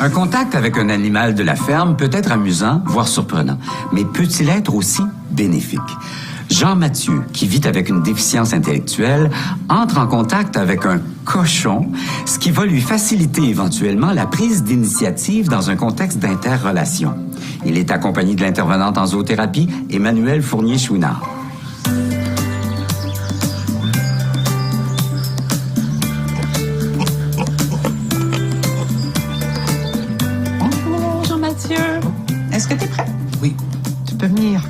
Un contact avec un animal de la ferme peut être amusant, voire surprenant, mais peut-il être aussi bénéfique? Jean Mathieu, qui vit avec une déficience intellectuelle, entre en contact avec un cochon, ce qui va lui faciliter éventuellement la prise d'initiative dans un contexte d'interrelation. Il est accompagné de l'intervenante en zoothérapie, Emmanuelle Fournier-Chouinard. Bonjour, Jean-Mathieu. Est-ce que tu es prêt? Oui. Tu peux venir.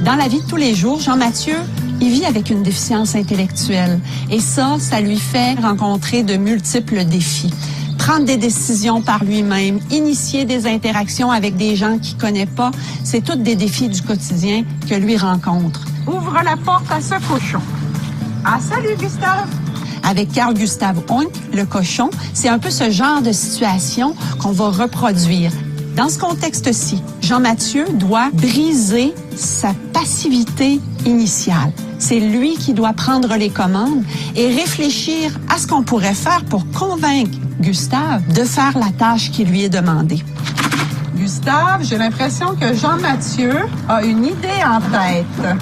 Dans la vie de tous les jours, Jean-Mathieu, il vit avec une déficience intellectuelle. Et ça lui fait rencontrer de multiples défis. Prendre des décisions par lui-même, initier des interactions avec des gens qu'il connaît pas, c'est tous des défis du quotidien que lui rencontre. Ouvre la porte à ce cochon. Ah, salut, Gustave. Avec Carl Gustave Oink, le cochon, c'est un peu ce genre de situation qu'on va reproduire. Dans ce contexte-ci, Jean-Mathieu doit briser sa passivité initiale. C'est lui qui doit prendre les commandes et réfléchir à ce qu'on pourrait faire pour convaincre Gustave de faire la tâche qui lui est demandée. Gustave, j'ai l'impression que Jean-Mathieu a une idée en tête.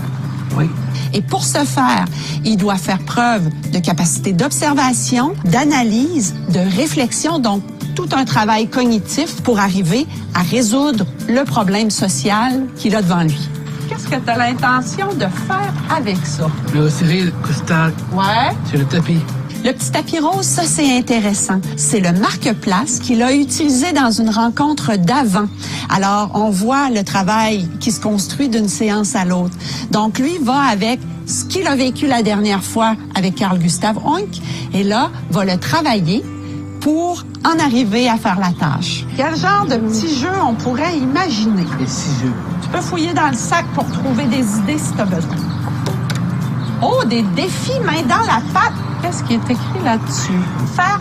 Oui. Et pour ce faire, il doit faire preuve de capacité d'observation, d'analyse, de réflexion, donc tout un travail cognitif pour arriver à résoudre le problème social qu'il a devant lui. Qu'est-ce que tu as l'intention de faire avec ça? Le resserrer, Gustave, Ouais? sur le tapis. Le petit tapis rose, ça, c'est intéressant. C'est le marque-place qu'il a utilisé dans une rencontre d'avant. Alors, on voit le travail qui se construit d'une séance à l'autre. Donc, lui va avec ce qu'il a vécu la dernière fois avec Carl Gustave Oink et là, va le travailler pour en arriver à faire la tâche. Quel genre de petit jeu on pourrait imaginer? Les 6 jeux. Tu peux fouiller dans le sac pour trouver des idées si tu as besoin. Oh, des défis main dans la pâte. Qu'est-ce qui est écrit là-dessus? Faire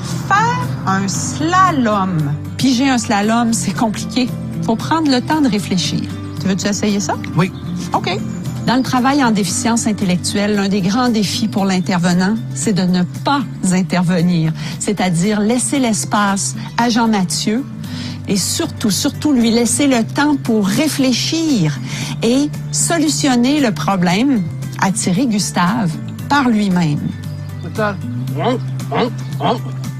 un slalom. Piger un slalom, c'est compliqué. Faut prendre le temps de réfléchir. Tu veux-tu essayer ça? Oui. OK. Dans le travail en déficience intellectuelle, l'un des grands défis pour l'intervenant, c'est de ne pas intervenir, c'est-à-dire laisser l'espace à Jean-Mathieu et surtout lui laisser le temps pour réfléchir et solutionner le problème, attirer Gustave par lui-même. Gustave.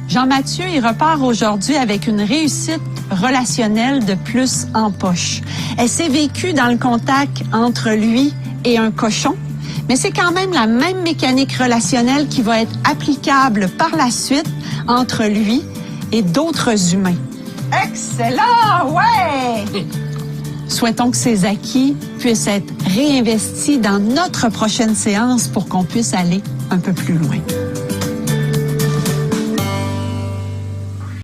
Jean-Mathieu, il repart aujourd'hui avec une réussite relationnelle de plus en poche. Elle s'est vécue dans le contact entre lui et un cochon, mais c'est quand même la même mécanique relationnelle qui va être applicable par la suite entre lui et d'autres humains. Excellent, ouais! Souhaitons que ces acquis puissent être réinvestis dans notre prochaine séance pour qu'on puisse aller un peu plus loin.